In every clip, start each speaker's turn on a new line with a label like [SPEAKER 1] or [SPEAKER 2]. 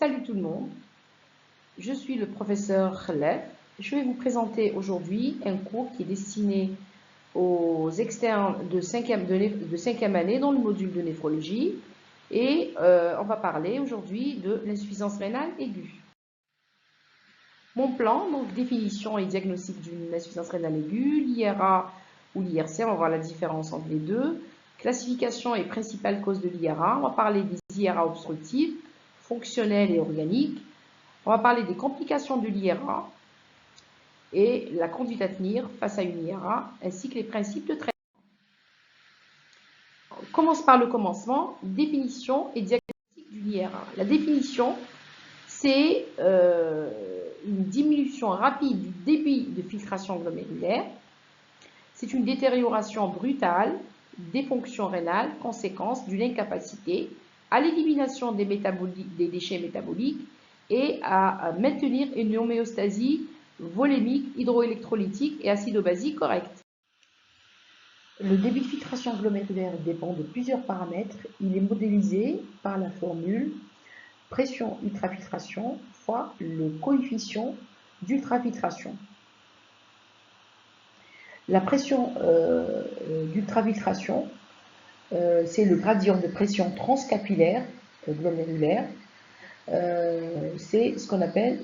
[SPEAKER 1] Salut tout le monde, je suis le professeur Khalef. Je vais vous présenter aujourd'hui un cours qui est destiné aux externes de 5e année dans le module de néphrologie et on va parler aujourd'hui de l'insuffisance rénale aiguë. Mon plan, donc définition et diagnostic d'une insuffisance rénale aiguë, l'IRA ou l'IRC, on va voir la différence entre les deux, classification et principales causes de l'IRA, on va parler des IRA obstructives, fonctionnelles et organiques. On va parler des complications de l'IRA et la conduite à tenir face à une IRA, ainsi que les principes de traitement. On commence par le commencement, définition et diagnostic de l'IRA. La définition, c'est une diminution rapide du débit de filtration glomérulaire. C'est une détérioration brutale des fonctions rénales, conséquence d'une incapacité à l'élimination des déchets métaboliques et à maintenir une homéostasie volémique, hydroélectrolytique et acido-basique correcte. Le débit de filtration glomérulaire dépend de plusieurs paramètres. Il est modélisé par la formule pression ultrafiltration fois le coefficient d'ultrafiltration. La pression d'ultrafiltration, c'est le gradient de pression transcapillaire glomérulaire. C'est ce qu'on appelle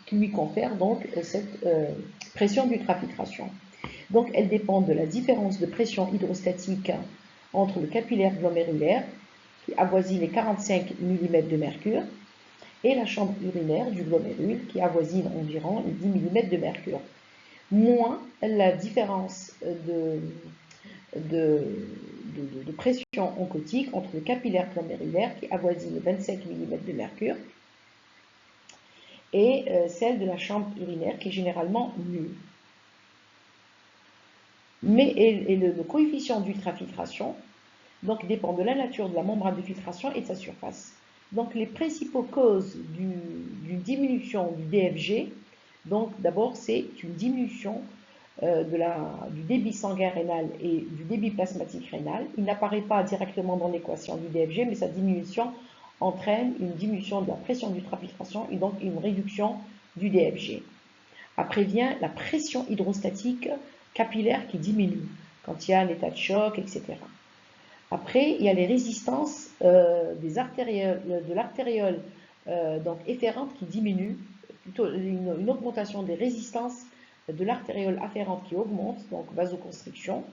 [SPEAKER 1] qui lui confère donc cette pression d'ultrafiltration. Donc elle dépend de la différence de pression hydrostatique entre le capillaire glomérulaire qui avoisine les 45 mm de mercure et la chambre urinaire du glomérule qui avoisine environ les 10 mm de mercure, moins la différence de pression oncotique entre le capillaire glomérulaire qui avoisine les 25 mm de mercure et celle de la chambre urinaire qui est généralement nulle. Mais le coefficient d'ultrafiltration donc dépend de la nature de la membrane de filtration et de sa surface. Donc les principaux causes d'une diminution du DFG, donc d'abord c'est une diminution du débit sanguin rénal et du débit plasmatique rénal. Il n'apparaît pas directement dans l'équation du DFG, mais sa diminution entraîne une diminution de la pression d'ultrafiltration et donc une réduction du DFG. Après vient la pression hydrostatique capillaire qui diminue quand il y a un état de choc, etc. Après, il y a les résistances de l'artériole donc efférente qui diminue, plutôt une augmentation des résistances de l'artériole afférente qui augmente, donc vasoconstriction.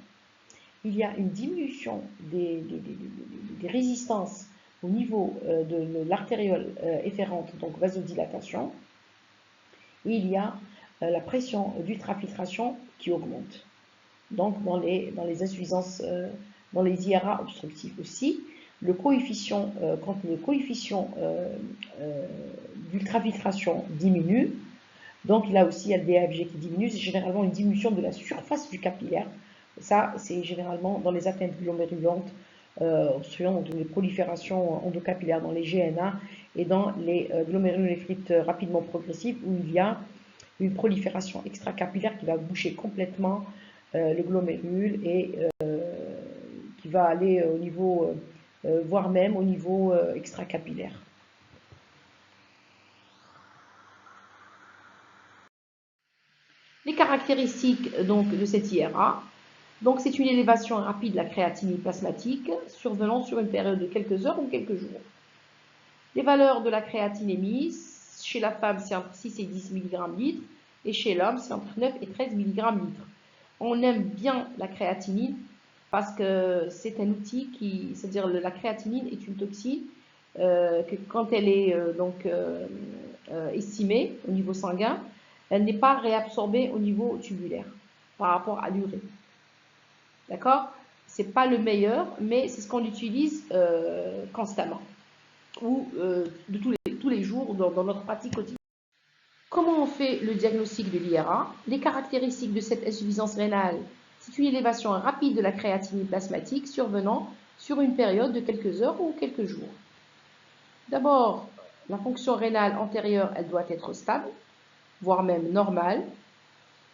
[SPEAKER 1] Il y a une diminution des résistances au niveau de l'artériole efférente, donc vasodilatation. Et il y a la pression d'ultrafiltration qui augmente. Donc dans les insuffisances, dans les IRA obstructifs aussi, quand le coefficient d'ultrafiltration diminue, donc là aussi il y a le DFG qui diminue, c'est généralement une diminution de la surface du capillaire. Ça, c'est généralement dans les atteintes glomérulantes, obstruant les proliférations endocapillaires dans les GNA et dans les glomérulonéphrite rapidement progressives où il y a une prolifération extracapillaire qui va boucher complètement le glomérule et qui va aller au niveau, voire même au niveau extracapillaire. Les caractéristiques donc de cette IRA, donc c'est une élévation rapide de la créatinine plasmatique survenant sur une période de quelques heures ou quelques jours. Les valeurs de la créatine émises, chez la femme c'est entre 6 et 10 mg/litre et chez l'homme c'est entre 9 et 13 mg/litre. On aime bien la créatinine parce que c'est un outil c'est-à-dire la créatinine est une toxine que quand elle est estimée au niveau sanguin, elle n'est pas réabsorbée au niveau tubulaire par rapport à l'urée. D'accord? C'est pas le meilleur, mais c'est ce qu'on utilise constamment ou de tous les jours dans notre pratique quotidienne. Comment on fait le diagnostic de l'IRA? Les caractéristiques de cette insuffisance rénale, c'est une élévation rapide de la créatinine plasmatique survenant sur une période de quelques heures ou quelques jours. D'abord, la fonction rénale antérieure, elle doit être stable, voire même normale.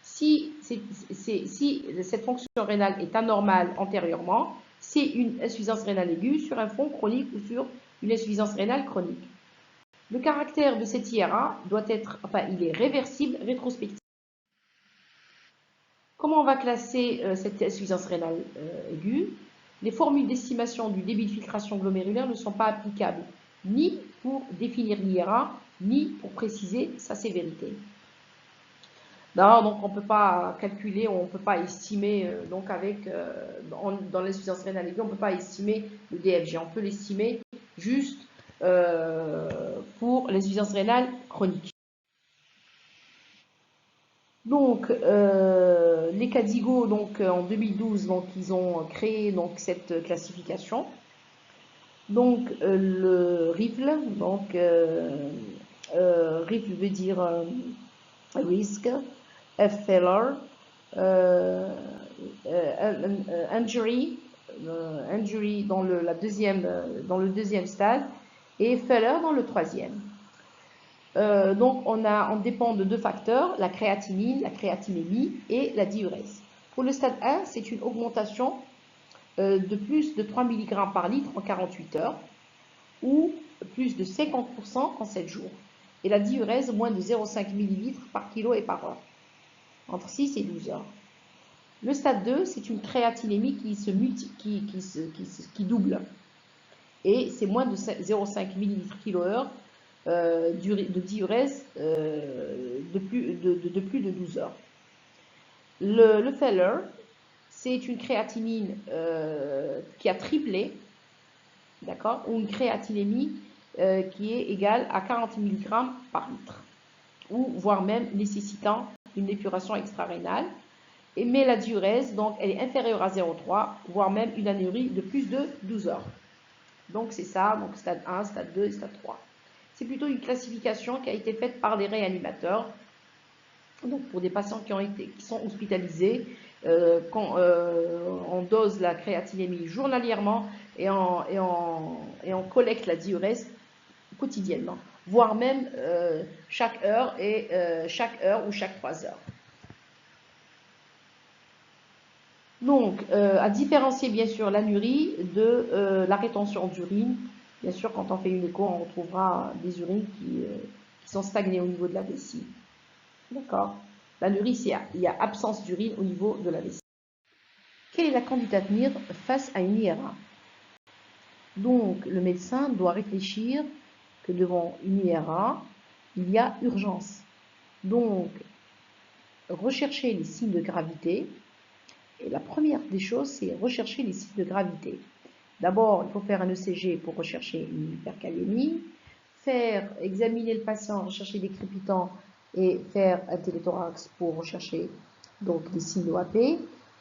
[SPEAKER 1] Si cette fonction rénale est anormale antérieurement, c'est une insuffisance rénale aiguë sur un fond chronique ou sur une insuffisance rénale chronique. Le caractère de cette IRA doit être, enfin, il est réversible rétrospectif. Comment on va classer cette insuffisance rénale aiguë? Les formules d'estimation du débit de filtration glomérulaire ne sont pas applicables ni pour définir l'IRA, ni pour préciser sa sévérité. Non, donc on ne peut pas calculer, on ne peut pas estimer, donc avec, dans l'insuffisance rénale aiguë, on ne peut pas estimer le DFG. On peut l'estimer juste pour l'insuffisance rénale chronique. Donc, les CADIGO, donc, en 2012, donc, ils ont créé donc, cette classification. Donc, le RIFL, donc, RIFL veut dire risk, F failure, injury, injury dans le deuxième stade, et failure dans le troisième. Donc, on dépend de deux facteurs, la créatinine, la créatinémie et la diurèse. Pour le stade 1, c'est une augmentation de plus de 3 mg par litre en 48 heures ou plus de 50% en 7 jours. Et la diurèse, moins de 0,5 ml par kilo et par heure, entre 6 et 12 heures. Le stade 2, c'est une créatinémie qui double. Et c'est moins de 0,5 ml kilo/heure de diurèse de plus de 12 heures. Le failure, c'est une créatinine qui a triplé, d'accord, ou une créatinémie qui est égale à 40 mg par litre, ou voire même nécessitant une épuration extra-rénale. Mais la diurèse, donc, elle est inférieure à 0,3, voire même une anurie de plus de 12 heures. Donc, c'est ça, donc stade 1, stade 2 et stade 3. C'est plutôt une classification qui a été faite par les réanimateurs, donc pour des patients qui sont hospitalisés, quand on dose la créatinémie journalièrement et on collecte la diurèse quotidiennement, voire même chaque heure ou chaque 3 heures. Donc, à différencier bien sûr l'anurie de la rétention d'urine. Bien sûr, quand on fait une écho, on retrouvera des urines qui sont stagnées au niveau de la vessie. D'accord? L'anurie, il y a absence d'urine au niveau de la vessie. Quelle est la conduite à tenir face à une IRA? Donc, le médecin doit réfléchir que devant une IRA, il y a urgence. Donc, rechercher les signes de gravité. Et la première des choses, c'est rechercher les signes de gravité. D'abord, il faut faire un ECG pour rechercher une hypercalémie, examiner le patient, rechercher des crépitants et faire un téléthorax pour rechercher donc des signes d'OAP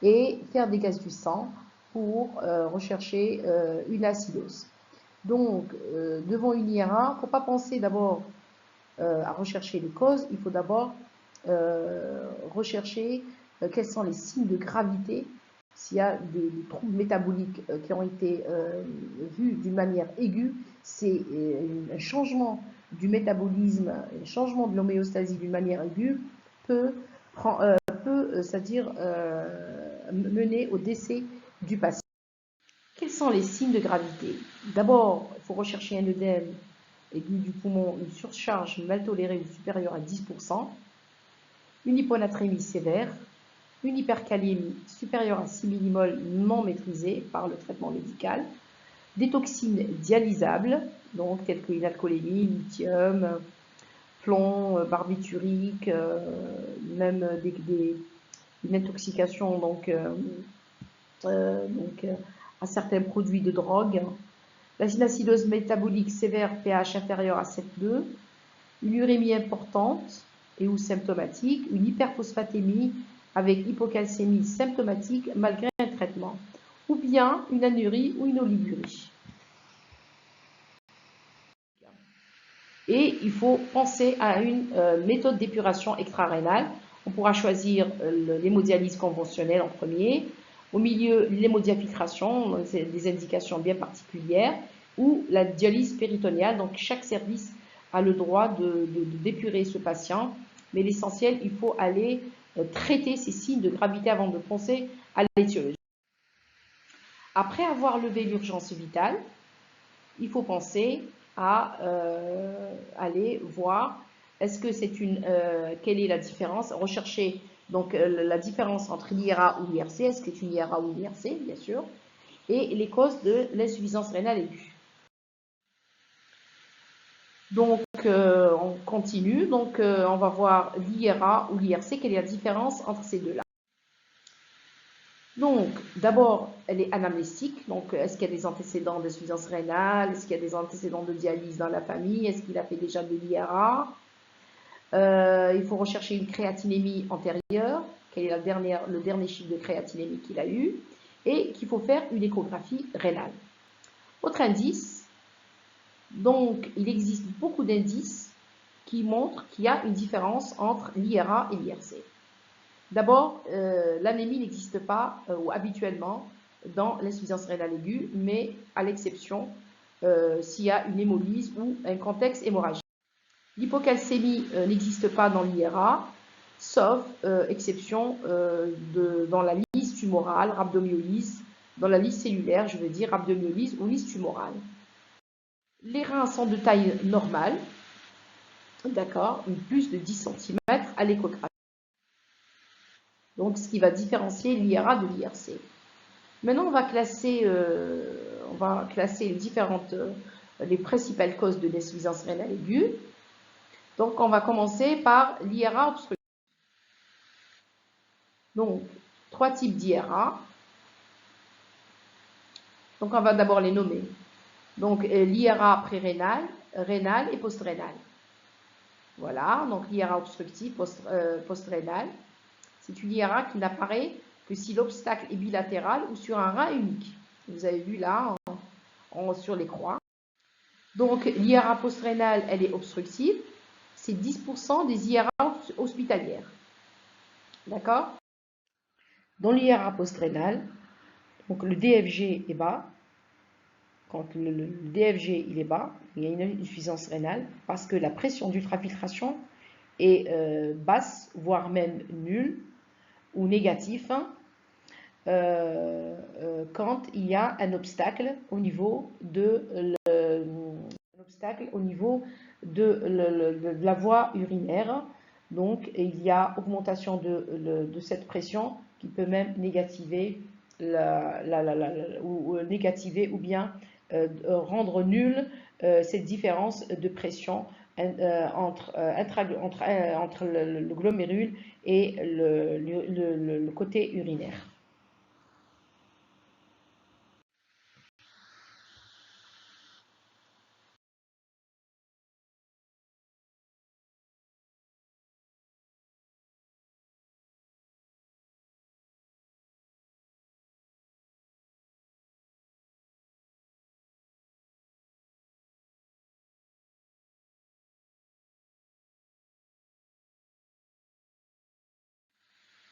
[SPEAKER 1] et faire des gaz du sang pour rechercher une acidose. Donc, devant une IRA, il ne faut pas penser d'abord à rechercher les causes, il faut d'abord rechercher quels sont les signes de gravité. S'il y a des troubles métaboliques qui ont été vus d'une manière aiguë, c'est un changement du métabolisme, un changement de l'homéostasie d'une manière aiguë peut c'est-à-dire mener au décès du patient. Quels sont les signes de gravité? D'abord, il faut rechercher un œdème aigu du poumon, une surcharge mal tolérée ou supérieure à 10%, une hyponatrémie sévère, une hypercalémie supérieure à 6 mmol non maîtrisée par le traitement médical, des toxines dialysables, donc telles que l'alcoolémie, lithium, plomb, barbiturique, même une intoxication à certains produits de drogue, l'acidose métabolique sévère pH inférieur à 7,2, une urémie importante et ou symptomatique, une hyperphosphatémie avec hypocalcémie symptomatique malgré un traitement, ou bien une anurie ou une oligurie. Et il faut penser à une méthode d'épuration extra-rénale. On pourra choisir l'hémodialyse conventionnelle en premier, au milieu l'hémodiafiltration, c'est des indications bien particulières, ou la dialyse péritonéale. Donc chaque service a le droit d'épurer ce patient, mais l'essentiel, il faut aller traiter ces signes de gravité avant de penser à l'étiologie. Après avoir levé l'urgence vitale, il faut penser à aller voir est-ce que c'est quelle est la différence, rechercher donc la différence entre l'IRA ou l'IRC, est-ce que c'est une IRA ou l'IRC, bien sûr, et les causes de l'insuffisance rénale aiguë. Donc, on continue. Donc, on va voir l'IRA ou l'IRC. Quelle est la différence entre ces deux-là? Donc, d'abord, elle est anamnestique. Donc, est-ce qu'il y a des antécédents d'insuffisance rénale? Est-ce qu'il y a des antécédents de dialyse dans la famille? Est-ce qu'il a fait déjà de l'IRA? Il faut rechercher une créatinémie antérieure. Quel est le dernier chiffre de créatinémie qu'il a eu? Et qu'il faut faire une échographie rénale. Autre indice. Donc, il existe beaucoup d'indices qui montrent qu'il y a une différence entre l'IRA et l'IRC. D'abord, l'anémie n'existe pas ou habituellement dans l'insuffisance rénale aiguë, mais à l'exception s'il y a une hémolyse ou un contexte hémorragique. L'hypocalcémie n'existe pas dans l'IRA, sauf exception dans la liste tumorale, rhabdomyolyse, dans la liste cellulaire, je veux dire rhabdomyolyse ou liste tumorale. Les reins sont de taille normale, d'accord, plus de 10 cm à l'échographie. Donc, ce qui va différencier l'IRA de l'IRC. Maintenant, on va classer les principales causes de l'insuffisance rénale aiguë. Donc, on va commencer par l'IRA obstructif. Donc, 3 types d'IRA. Donc, on va d'abord les nommer. Donc, l'IRA prérénale, rénale et post-rénale. Voilà, donc l'IRA obstructif post-rénal. C'est une IRA qui n'apparaît que si l'obstacle est bilatéral ou sur un rein unique. Vous avez vu là sur les croix. Donc, l'IRA post-rénale, elle est obstructive. C'est 10% des IRA hospitalières. D'accord? Dans l'IRA post-rénale, donc le DFG est bas. Quand le DFG il est bas, il y a une insuffisance rénale parce que la pression d'ultrafiltration est basse, voire même nulle ou négatif, quand il y a un obstacle au niveau de la voie urinaire. Donc, il y a augmentation de cette pression qui peut même négativer ou bien rendre nulle cette différence de pression entre le glomérule et le côté urinaire.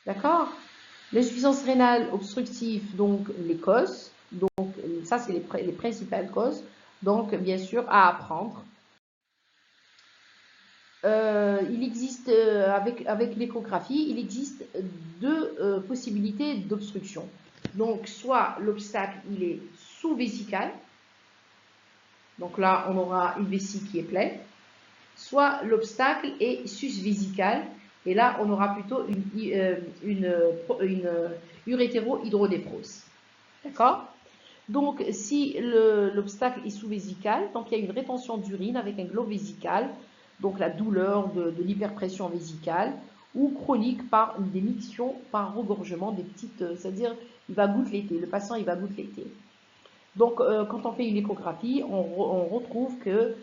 [SPEAKER 1] D'accord? L'insuffisance rénale obstructive, donc les causes. Donc, ça, c'est les principales causes. Donc, bien sûr, à apprendre. Il existe, avec l'échographie, il existe deux possibilités d'obstruction. Donc, soit l'obstacle, il est sous-vésical. Donc là, on aura une vessie qui est pleine. Soit l'obstacle est sus-vésical. Et là, on aura plutôt une urétéro-hydronéphrose. D'accord? Donc, si l'obstacle est sous-vésical, donc il y a une rétention d'urine avec un globe vésical, donc la douleur de l'hyperpression vésicale, ou chronique par une démiction, par regorgement des petites, c'est-à-dire il va goutteléter, le patient il va goutteléter. Donc, quand on fait une échographie, on retrouve que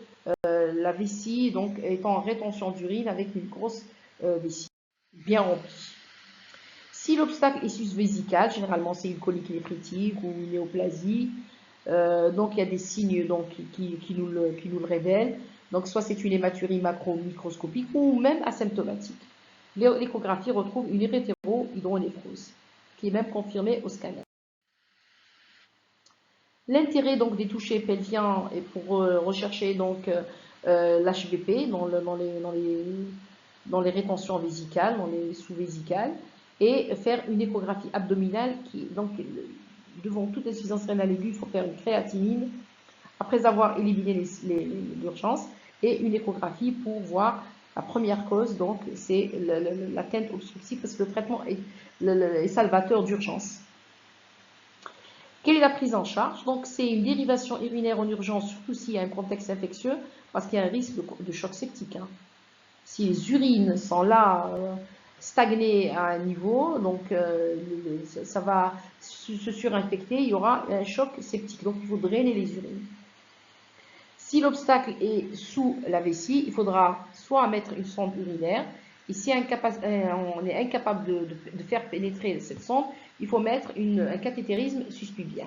[SPEAKER 1] la vessie donc, est en rétention d'urine avec une grosse vessie bien remplie. Si l'obstacle est sus-vésical, généralement c'est une colique néphritique ou une néoplasie, donc il y a des signes donc, qui nous le révèlent. Donc soit c'est une hématurie macro-microscopique ou même asymptomatique. L'échographie retrouve une urétéro-hydronéphrose, qui est même confirmée au scanner. L'intérêt donc des touchés pelviens est pour rechercher donc l'HVP dans les rétentions vésicales, dans les sous-vésicales, et faire une échographie abdominale qui donc devant toute insuffisance rénale aiguë, il faut faire une créatinine après avoir éliminé l'urgence, et une échographie pour voir la première cause, donc c'est l'atteinte obstructive, parce que le traitement est salvateur d'urgence. Quelle est la prise en charge? Donc c'est une dérivation urinaire en urgence, surtout s'il y a un contexte infectieux, parce qu'il y a un risque de choc septique. Hein. Si les urines sont là, stagnées à un niveau, donc ça va se surinfecter, il y aura un choc septique, donc il faut drainer les urines. Si l'obstacle est sous la vessie, il faudra soit mettre une sonde urinaire, et si on est incapable de faire pénétrer cette sonde, il faut mettre un cathétérisme suspubien.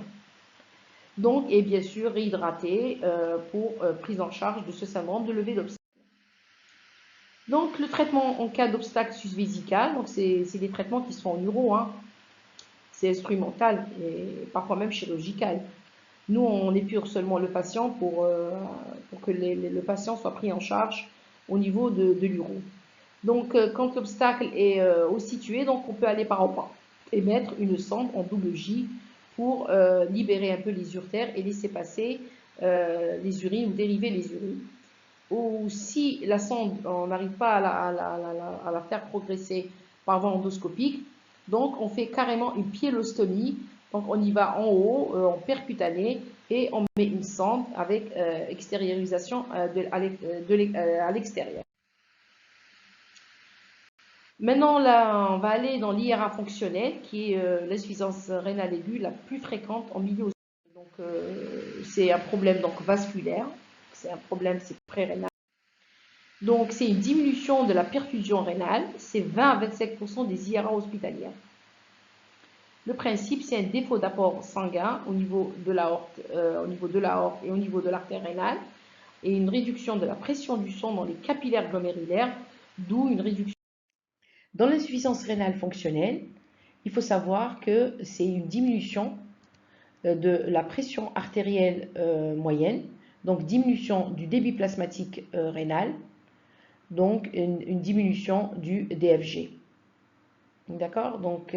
[SPEAKER 1] Donc, et bien sûr, réhydrater pour prise en charge de ce syndrome de levée d'obstacle. Donc, le traitement en cas d'obstacle susvésical, donc c'est des traitements qui sont en uro, hein. C'est instrumental et parfois même chirurgical. Nous, on épure seulement le patient pour que le patient soit pris en charge au niveau de l'uro. Donc, quand l'obstacle est situé, donc on peut aller par en pas et mettre une sonde en double J pour libérer un peu les uretères et laisser passer les urines ou dériver les urines. Ou si la sonde, on n'arrive pas à la faire progresser par voie endoscopique, donc on fait carrément une pyélostomie. Donc on y va en haut, en percutané, et on met une sonde avec extériorisation à l'extérieur. Maintenant, là, on va aller dans l'IRA fonctionnelle, qui est l'insuffisance rénale aiguë la plus fréquente en milieu hospitalier. Donc, c'est un problème donc, vasculaire, c'est un problème, c'est pré-rénal. Donc, c'est une diminution de la perfusion rénale, c'est 20 à 25% des IRA hospitalières. Le principe, c'est un défaut d'apport sanguin au niveau de l'aorte et au niveau de l'artère rénale, et une réduction de la pression du sang dans les capillaires glomérulaires, d'où une réduction. Dans l'insuffisance rénale fonctionnelle, il faut savoir que c'est une diminution de la pression artérielle moyenne, donc diminution du débit plasmatique rénal, donc une diminution du DFG. D'accord? Donc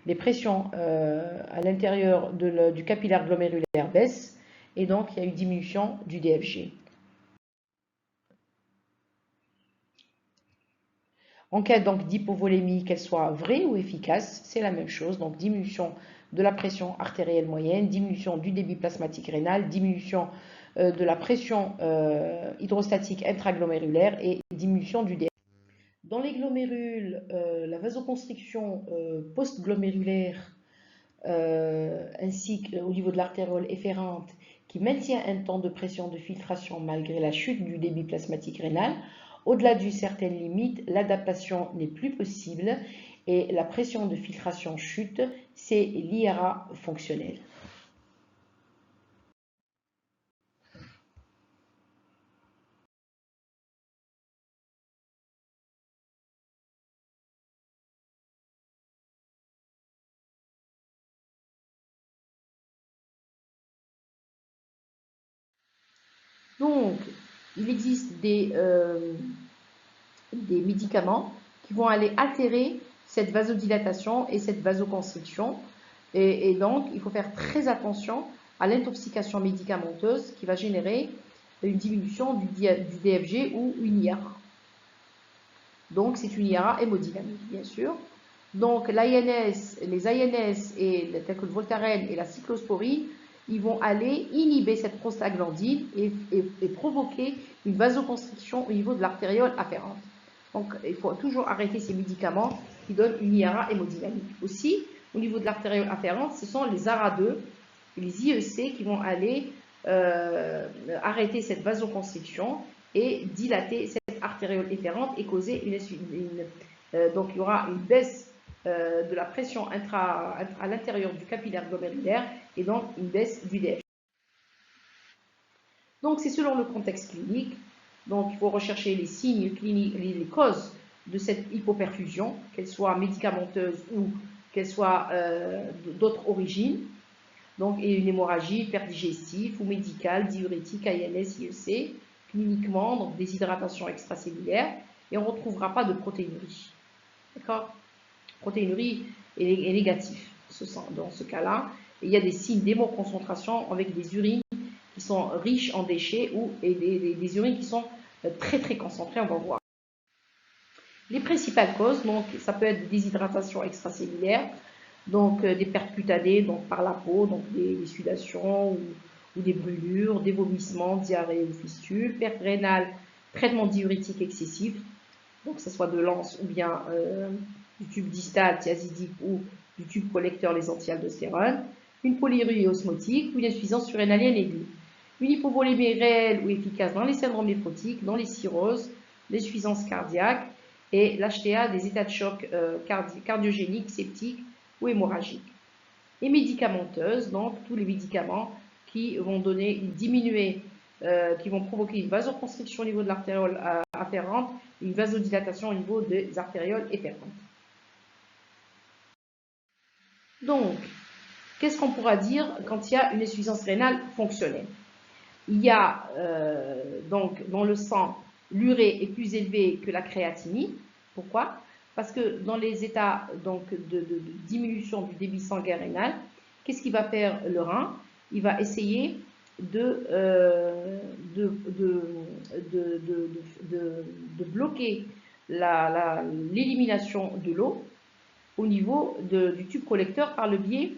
[SPEAKER 1] les pressions à l'intérieur du capillaire glomérulaire baissent et donc il y a une diminution du DFG. En cas donc d'hypovolémie, qu'elle soit vraie ou efficace, c'est la même chose. Donc diminution de la pression artérielle moyenne, diminution du débit plasmatique rénal, diminution de la pression hydrostatique intraglomérulaire et diminution du DFG. Dans les glomérules, la vasoconstriction post-glomérulaire ainsi qu'au niveau de l'artériole efférente qui maintient un temps de pression de filtration malgré la chute du débit plasmatique rénal. Au-delà d'une certaine limite, l'adaptation n'est plus possible et la pression de filtration chute, c'est l'IRA fonctionnel. Donc, il existe des médicaments qui vont aller altérer cette vasodilatation et cette vasoconstriction. Et donc, il faut faire très attention à l'intoxication médicamenteuse qui va générer une diminution du DFG ou une IRA. Donc, c'est une IRA hémodynamique, bien sûr. Donc, les INS, tels que le Voltaren et la cyclosporine, ils vont aller inhiber cette prostaglandine et provoquer une vasoconstriction au niveau de l'artériole afférente. Donc, il faut toujours arrêter ces médicaments qui donnent une IRA hémodynamique. Aussi, au niveau de l'artériole afférente, ce sont les ARA2 et les IEC qui vont aller arrêter cette vasoconstriction et dilater cette artériole efférente et causer donc il y aura une baisse de la pression à l'intérieur du capillaire glomérulaire et donc une baisse du DF. Donc c'est selon le contexte clinique. Donc il faut rechercher les signes cliniques, les causes de cette hypoperfusion, qu'elle soit médicamenteuse ou qu'elle soit d'autres origines. Donc, et une hémorragie, perte digestive ou médicale, diurétique, INS, IEC, cliniquement, donc déshydratation extracellulaire, et on ne retrouvera pas de protéinurie. D'accord? Protéinurie est négative dans ce cas-là. Et il y a des signes d'hémoconcentration avec des urines qui sont riches en déchets et des urines qui sont très concentrées, on va voir. Les principales causes, donc ça peut être des déshydratations extracellulaires, donc des pertes cutanées donc par la peau, donc des sudations ou des brûlures, des vomissements, diarrhée ou fistules, perte rénale, traitement diurétique excessif, donc que ce soit de l'anse ou bien du tube distal thiazidique ou du tube collecteur les anti-aldostérone, une polyurie osmotique ou une insuffisance surrénalienne aiguë, une hypovolémie réelle ou efficace dans les syndromes néphrotiques, dans les cirrhoses, l'insuffisance cardiaque et l'HTA des états de choc cardiogéniques, septiques ou hémorragiques. Et médicamenteuses, donc tous les médicaments qui vont diminuer, qui vont provoquer une vasoconstriction au niveau de l'artériole afférente, une vasodilatation au niveau des artérioles efférentes. Donc, qu'est-ce qu'on pourra dire quand il y a une insuffisance rénale fonctionnelle? Il y a donc dans le sang, l'urée est plus élevée que la créatinine. Pourquoi? Parce que dans les états donc, de diminution du débit sanguin rénal, qu'est-ce qu'il va faire le rein? Il va essayer de bloquer l'élimination de l'eau au niveau du tube collecteur par le biais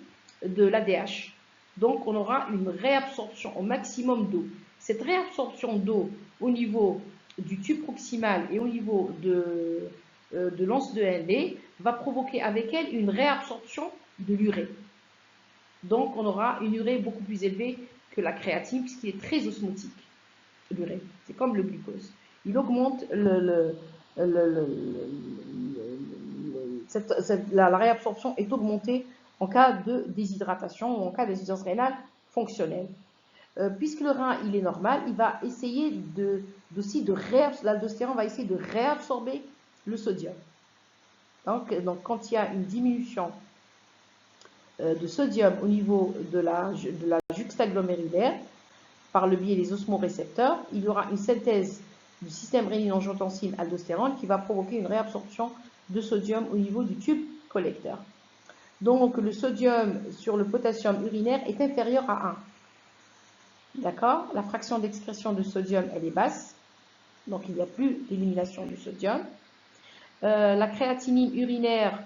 [SPEAKER 1] de l'ADH. Donc, on aura une réabsorption au maximum d'eau. Cette réabsorption d'eau au niveau du tube proximal et au niveau de l'anse de Henle va provoquer avec elle une réabsorption de l'urée. Donc, on aura une urée beaucoup plus élevée que la créatine puisqu'il est très osmotique, l'urée. C'est comme le glucose. Il augmente la réabsorption est augmentée en cas de déshydratation ou en cas d'insuffisance rénale fonctionnelle. Puisque le rein il est normal, il va essayer l'aldostérone va essayer de réabsorber le sodium. Donc quand il y a une diminution de sodium au niveau de la juxtaglomérulaire par le biais des osmorécepteurs, il y aura une synthèse du système rénine-angiotensine-aldostérone qui va provoquer une réabsorption de sodium au niveau du tube collecteur. Donc le sodium sur le potassium urinaire est inférieur à 1. D'accord? La fraction d'excrétion de sodium, elle est basse. Donc, il n'y a plus d'élimination du sodium. La créatinine urinaire,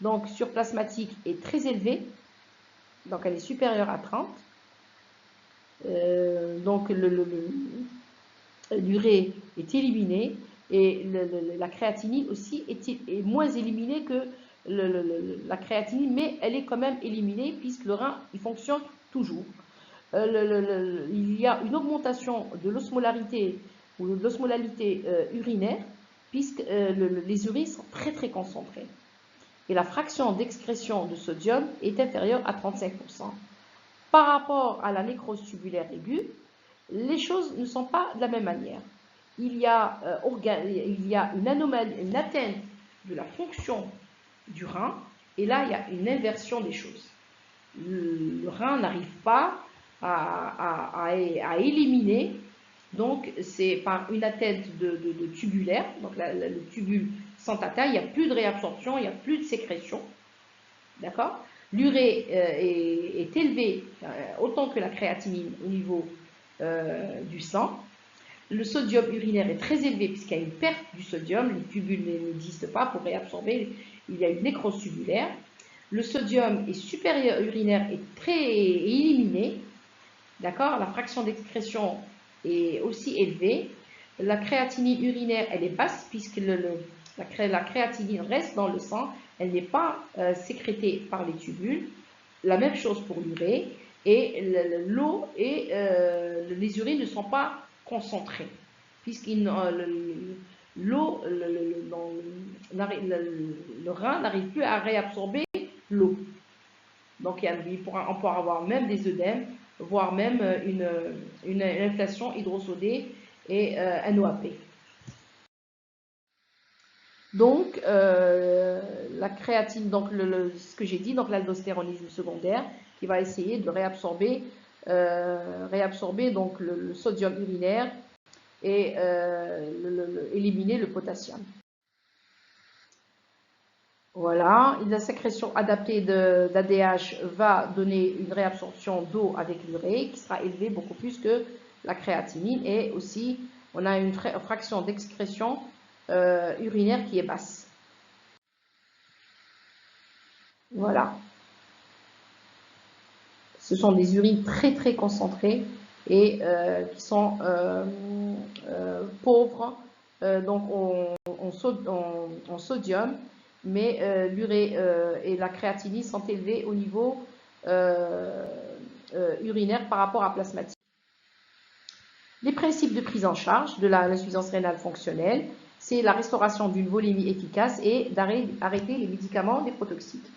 [SPEAKER 1] donc surplasmatique, est très élevée. Donc, elle est supérieure à 30. Donc, l'urée est éliminée. Et la créatinine aussi est moins éliminée que la créatinine, mais elle est quand même éliminée puisque le rein, il fonctionne toujours. Il y a une augmentation de l'osmolarité ou de l'osmolalité urinaire puisque les urines sont très concentrées. Et la fraction d'excrétion de sodium est inférieure à 35%. Par rapport à la nécrose tubulaire aiguë, les choses ne sont pas de la même manière. Il y a une anomalie, une atteinte de la fonction du rein, et là il y a une inversion des choses. Le rein n'arrive pas à éliminer, donc c'est par une atteinte de tubulaire, donc le tubule s'entata, il n'y a plus de réabsorption, il n'y a plus de sécrétion, d'accord? L'urée est élevée autant que la créatinine au niveau du sang. Le sodium urinaire est très élevé puisqu'il y a une perte du sodium, les tubules n'existent pas pour réabsorber, il y a une nécrose tubulaire. Le sodium est supérieur urinaire est éliminé, d'accord? La fraction d'excrétion est aussi élevée. La créatinine urinaire, elle est basse puisque la créatinine reste dans le sang, elle n'est pas sécrétée par les tubules. La même chose pour l'urée. Et l'eau et les urines ne sont pas concentrées puisque l'eau, le rein n'arrive plus à réabsorber l'eau. Donc on pourra avoir même des œdèmes, voire même une inflation hydrosodée et un OAP. Donc la créatine, donc ce que j'ai dit, donc l'aldostéronisme secondaire, qui va essayer de réabsorber donc le sodium urinaire et éliminer le potassium. Voilà, la sécrétion adaptée d'ADH va donner une réabsorption d'eau avec l'urée qui sera élevée beaucoup plus que la créatinine et aussi on a une fraction d'excrétion urinaire qui est basse. Voilà, ce sont des urines très très concentrées et qui sont pauvres donc en sodium, mais l'urée et la créatinine sont élevées au niveau euh, urinaire par rapport à plasmatique. Les principes de prise en charge de l'insuffisance rénale fonctionnelle, c'est la restauration d'une volémie efficace et d'arrêter les médicaments néphrotoxiques.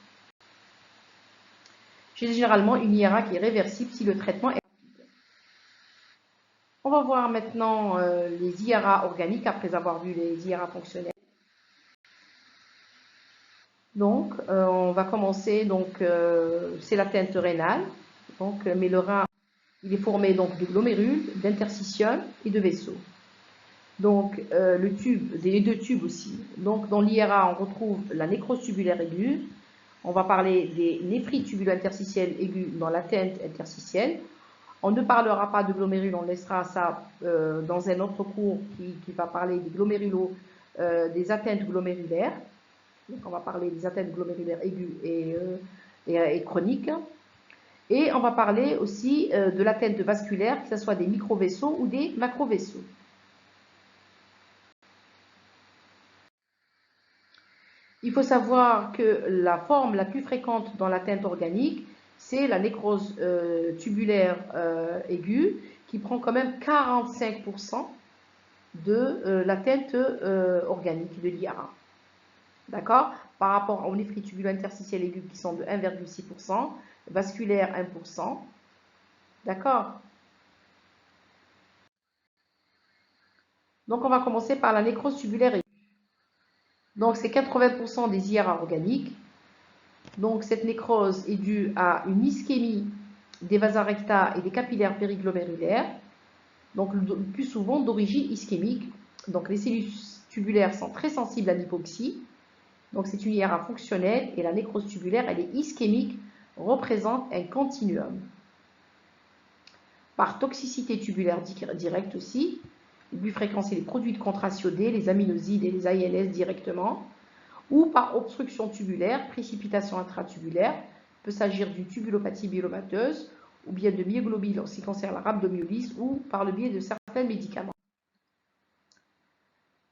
[SPEAKER 1] J'ai généralement une IRA qui est réversible si le traitement est rapide. On va voir maintenant les IRA organiques après avoir vu les IRA fonctionnels. Donc, on va commencer, donc, c'est l'atteinte rénale. Donc, mais le rein, il est formé donc de glomérules, d'interstitium et de vaisseaux. Donc, les deux tubes aussi. Donc, dans l'IRA, on retrouve la nécrose tubulaire aiguë. On va parler des néphrites tubulo-interstitielles aiguës dans l'atteinte interstitielle. On ne parlera pas de glomérules, on laissera ça dans un autre cours qui va parler des glomérulos, des atteintes glomérulaires. Donc, on va parler des atteintes glomérulaires aiguës et chroniques. Et on va parler aussi de l'atteinte vasculaire, que ce soit des micro-vaisseaux ou des macro-vaisseaux. Il faut savoir que la forme la plus fréquente dans l'atteinte organique, c'est la nécrose tubulaire aiguë, qui prend quand même 45% de l'atteinte organique de l'IARA. D'accord? Par rapport aux néphrite tubulo-interstitielle aiguë qui sont de 1,6%, vasculaire 1%. D'accord? Donc on va commencer par la nécrose tubulaire aiguë. Donc c'est 80% des IRA organiques. Donc cette nécrose est due à une ischémie des vasa recta et des capillaires périglomérulaires, donc le plus souvent d'origine ischémique. Donc les cellules tubulaires sont très sensibles à l'hypoxie, donc c'est une IRA fonctionnelle et la nécrose tubulaire, elle est ischémique, représente un continuum. Par toxicité tubulaire directe aussi, le plus fréquent c'est les produits de contraste iodés, les aminosides et les ALS directement, ou par obstruction tubulaire, précipitation intratubulaire. Il peut s'agir d'une tubulopathie myélomateuse ou bien de myoglobine en ce qui concerne la rhabdomyolyse ou par le biais de certains médicaments.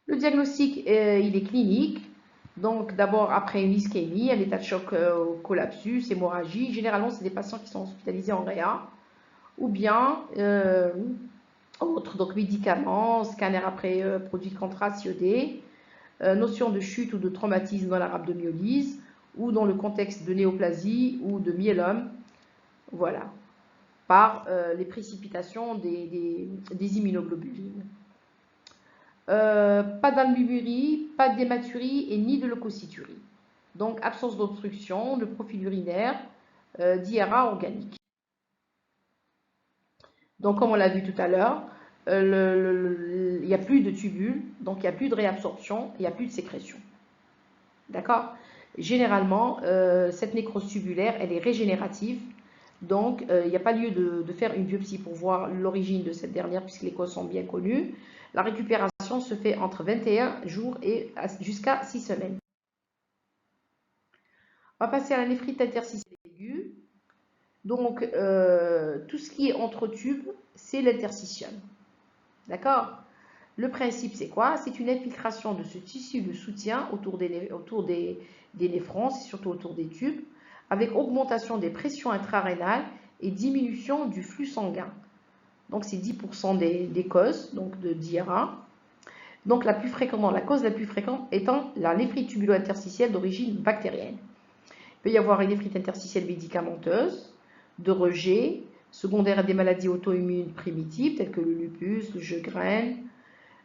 [SPEAKER 1] Le diagnostic, il est clinique. Donc d'abord après une ischémie, un état de choc collapsus, hémorragie. Généralement, c'est des patients qui sont hospitalisés en réa. Ou bien autres, donc médicaments, scanner après produit de contraste iodé, notion de chute ou de traumatisme dans la rhabdomyolyse ou dans le contexte de néoplasie ou de myélome, voilà, par les précipitations des immunoglobulines. Pas d'albuminurie, pas d'hématurie et ni de leucocyturie. Donc absence d'obstruction, de profil urinaire, d'IRA organique. Donc comme on l'a vu tout à l'heure, il n'y a plus de tubules, donc il n'y a plus de réabsorption, il n'y a plus de sécrétion. D'accord? Généralement, cette nécrose tubulaire, elle est régénérative. Donc, il n'y a pas lieu de faire une biopsie pour voir l'origine de cette dernière, puisque les causes sont bien connues. La récupération se fait entre 21 jours et jusqu'à 6 semaines. On va passer à la néphrite interstitielle aiguë. Donc, tout ce qui est entre tubes, c'est l'interstitium. D'accord? Le principe, c'est quoi? C'est une infiltration de ce tissu de soutien autour des néphrons, surtout autour des tubes, avec augmentation des pressions intrarénales et diminution du flux sanguin. Donc, c'est 10% des causes donc de d'IRA. Donc, la cause la plus fréquente étant la néphrite tubulo-interstitielle d'origine bactérienne. Il peut y avoir une néphrite interstitielle médicamenteuse, de rejet, secondaire à des maladies auto-immunes primitives, telles que le lupus, le Sjögren,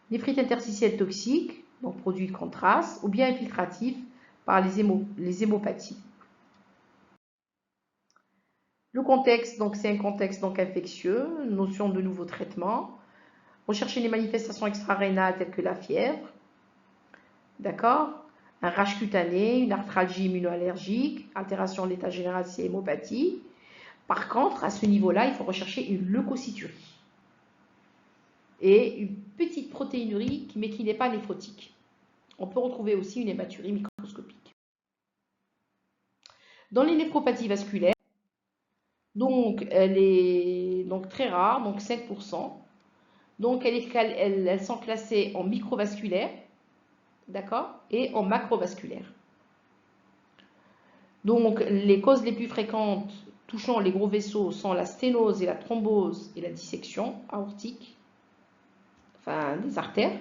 [SPEAKER 1] néphrite interstitielle toxique, donc produit de contraste, ou bien infiltratif par les hémopathies. Le contexte, donc c'est un contexte donc infectieux, notion de nouveau traitement, rechercher les manifestations extra-rénales telles que la fièvre, d'accord, un rash cutané, une arthralgie immunoallergique, altération de l'état général, c'est hémopathie. Par contre, à ce niveau-là, il faut rechercher une leucocyturie et une petite protéinurie, mais qui n'est pas néphrotique. On peut retrouver aussi une hématurie microscopique. Dans les néphropathies vasculaires, donc elle est donc très rare, donc 5%. Donc elles sont classées en microvasculaires, d'accord, et en macrovasculaires. Donc les causes les plus fréquentes touchant les gros vaisseaux sont la sténose et la thrombose et la dissection aortique, enfin des artères,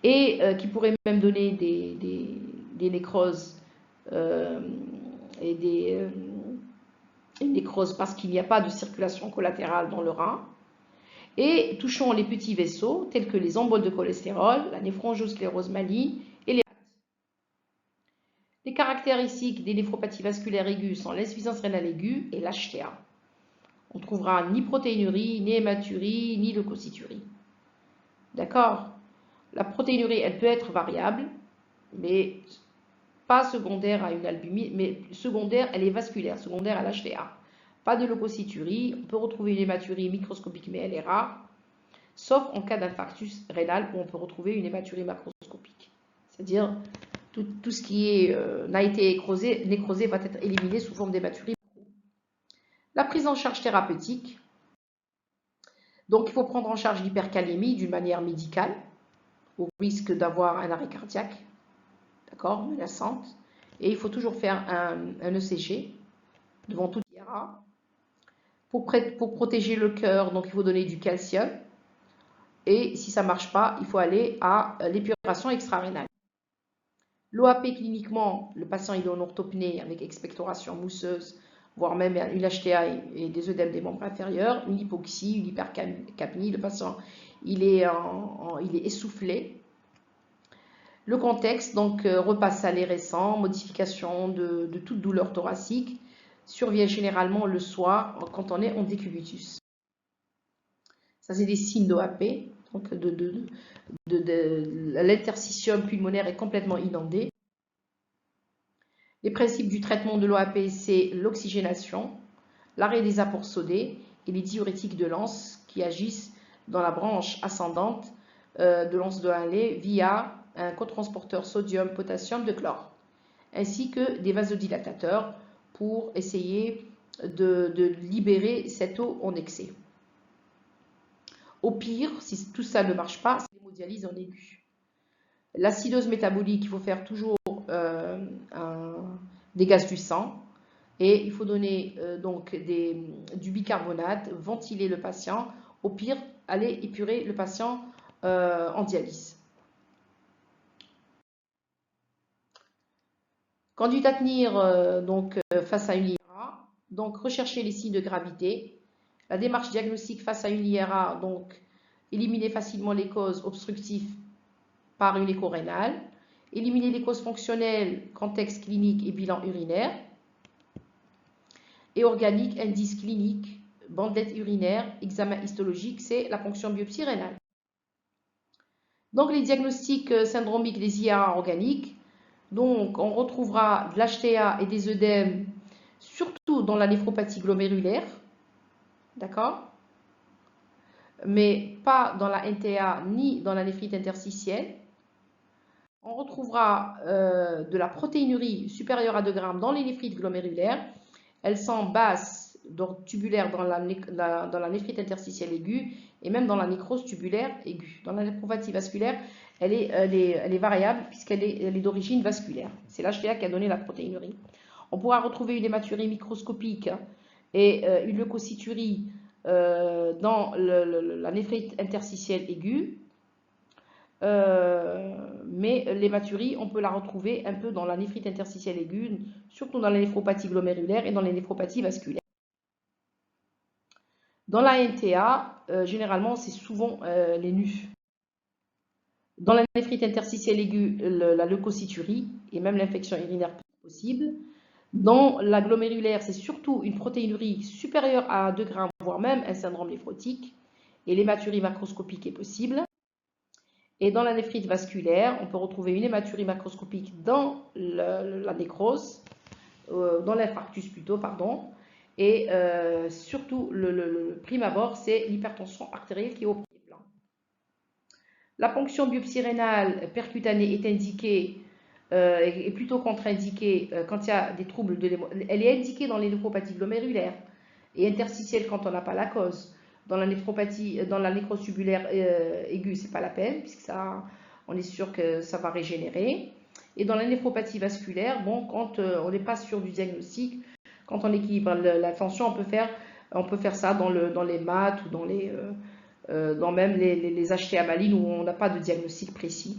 [SPEAKER 1] et qui pourraient même donner des nécroses et des nécroses parce qu'il n'y a pas de circulation collatérale dans le rein, et touchant les petits vaisseaux tels que les emboles de cholestérol, la néphrangiosclérose maligne et les caractéristiques des néphropathies vasculaires aiguës sont l'insuffisance rénale aiguë et l'HTA. On ne trouvera ni protéinurie, ni hématurie, ni leucocyturie. D'accord? La protéinurie, elle peut être variable, mais pas secondaire à une albumie, mais secondaire, elle est vasculaire, secondaire à l'HTA. Pas de leucocyturie, on peut retrouver une hématurie microscopique, mais elle est rare, sauf en cas d'infarctus rénal où on peut retrouver une hématurie macroscopique. C'est-à-dire, tout ce qui n'a été nécrosé va être éliminé sous forme d'hématurie. La prise en charge thérapeutique. Donc, il faut prendre en charge l'hypercalémie d'une manière médicale, au risque d'avoir un arrêt cardiaque, d'accord, menaçante. Et il faut toujours faire un ECG devant toute IRA. Pour protéger le cœur, donc il faut donner du calcium. Et si ça ne marche pas, il faut aller à l'épuration extra-rénale. L'OAP cliniquement, le patient est en orthopnée avec expectoration mousseuse, voire même une HTA et des œdèmes des membres inférieurs, une hypoxie, une hypercapnie, le patient il est essoufflé. Le contexte, donc repas salé récent, modification de toute douleur thoracique, survient généralement le soir quand on est en décubitus. Ça, c'est des signes d'OAP, donc l'interstitium pulmonaire est complètement inondé. Les principes du traitement de l'OAP, c'est l'oxygénation, l'arrêt des apports sodés et les diurétiques de l'anse qui agissent dans la branche ascendante de l'anse de Henle via un cotransporteur sodium-potassium de chlore, ainsi que des vasodilatateurs pour essayer de libérer cette eau en excès. Au pire, si tout ça ne marche pas, c'est l'hémodialyse en aigu. L'acidose métabolique, il faut faire toujours des gaz du sang et il faut donner donc du bicarbonate, ventiler le patient, au pire, aller épurer le patient en dialyse. Conduite à tenir face à une IRA, donc rechercher les signes de gravité. La démarche diagnostique face à une IRA, donc éliminer facilement les causes obstructives par une écho rénale, éliminer les causes fonctionnelles, contexte clinique et bilan urinaire, et organique, indice clinique, bandelette urinaire, examen histologique, c'est la ponction biopsie rénale. Donc les diagnostics syndromiques des IRA organiques, donc on retrouvera de l'HTA et des œdèmes, surtout dans la néphropathie glomérulaire, d'accord, mais pas dans la NTA ni dans la néphrite interstitielle. On retrouvera de la protéinurie supérieure à 2 grammes dans les néphrites glomérulaires. Elles sont basses, donc tubulaires dans la néphrite interstitielle aiguë et même dans la nécrose tubulaire aiguë. Dans la néphropathie vasculaire, elle est variable puisqu'elle est d'origine vasculaire. C'est l'HTA qui a donné la protéinurie. On pourra retrouver une hématurie microscopique et une leucocyturie dans la néphrite interstitielle aiguë. Mais l'hématurie, on peut la retrouver un peu dans la néphrite interstitielle aiguë, surtout dans la néphropathie glomérulaire et dans les néphropathies vasculaires. Dans la NTA, généralement, c'est souvent les nus. Dans la néphrite interstitielle aiguë, la leucocyturie et même l'infection urinaire possible. Dans la glomérulaire, c'est surtout une protéinurie supérieure à 2 grammes, voire même un syndrome néphrotique, et l'hématurie macroscopique est possible. Et dans la néphrite vasculaire, on peut retrouver une hématurie macroscopique dans la nécrose, dans l'infarctus plutôt, pardon. Et surtout, le prime abord, c'est l'hypertension artérielle qui est au premier plan. La ponction biopsie rénale percutanée est indiquée, est plutôt contre-indiquée quand il y a des troubles de elle est indiquée dans les néphropathies glomérulaires et interstitielles quand on n'a pas la cause. Dans la néphropathie, dans la nécrose tubulaire aiguë, c'est pas la peine, puisque ça, on est sûr que ça va régénérer. Et dans la néphropathie vasculaire, bon, quand on n'est pas sûr du diagnostic, quand on équilibre la tension, on peut faire ça dans les maths ou dans même les HTA malines où on n'a pas de diagnostic précis.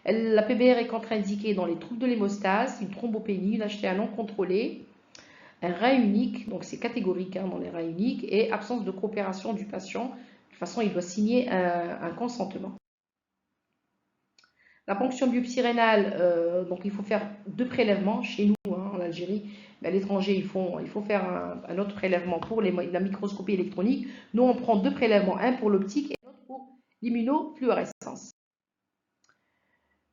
[SPEAKER 1] La PBR est contre-indiquée dans les troubles de l'hémostase, une thrombopénie, une HTA non contrôlée, un rein unique, donc c'est catégorique dans les reins uniques, et absence de coopération du patient. De toute façon, il doit signer un consentement. La ponction biopsie rénale, donc il faut faire 2 prélèvements chez nous en Algérie, mais à l'étranger il faut faire un autre prélèvement pour la microscopie électronique. Nous on prend 2 prélèvements, un pour l'optique et un autre pour l'immunofluorescence.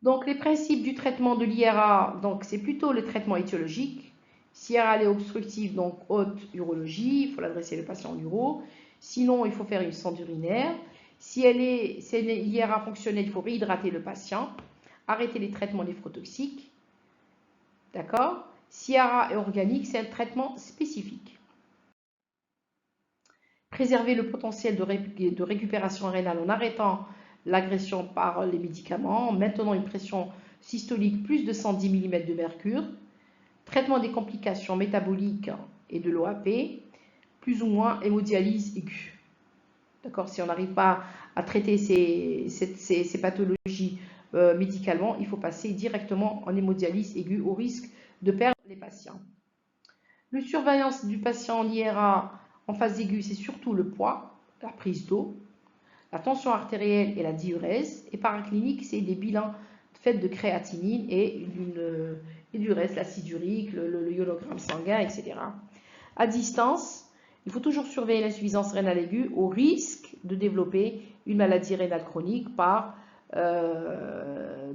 [SPEAKER 1] Donc les principes du traitement de l'IRA, donc c'est plutôt le traitement étiologique. Si elle est obstructive, donc haute urologie, il faut l'adresser le patient en uro. Sinon, il faut faire une sonde urinaire. Si c'est une IRA fonctionnelle, il faut réhydrater le patient, arrêter les traitements néphrotoxiques. D'accord? Si IRA est organique, c'est un traitement spécifique. Préserver le potentiel de récupération rénale en arrêtant l'agression par les médicaments, en maintenant une pression systolique plus de 110 mm de mercure. Traitement des complications métaboliques et de l'OAP, plus ou moins hémodialyse aiguë. D'accord, si on n'arrive pas à traiter ces pathologies médicalement, il faut passer directement en hémodialyse aiguë au risque de perdre les patients. La surveillance du patient en IRA en phase aiguë, c'est surtout le poids, la prise d'eau, la tension artérielle et la diurèse. Et paraclinique, c'est des bilans faits de créatinine et du reste, l'acide urique, le ionogramme sanguin, etc. À distance, il faut toujours surveiller l'insuffisance rénale aiguë au risque de développer une maladie rénale chronique par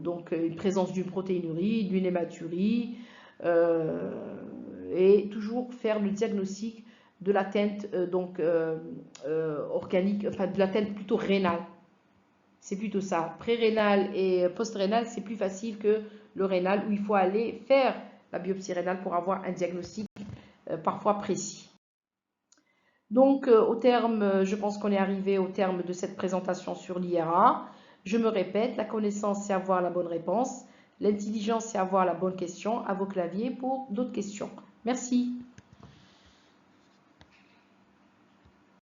[SPEAKER 1] donc une présence d'une protéinurie, d'une hématurie, et toujours faire le diagnostic de l'atteinte organique, enfin de l'atteinte plutôt rénale. C'est plutôt ça. Pré-rénal et post-rénal, c'est plus facile que le rénal où il faut aller faire la biopsie rénale pour avoir un diagnostic parfois précis. Donc, je pense qu'on est arrivé au terme de cette présentation sur l'IRA. Je me répète, la connaissance, c'est avoir la bonne réponse. L'intelligence, c'est avoir la bonne question. À vos claviers pour d'autres questions. Merci.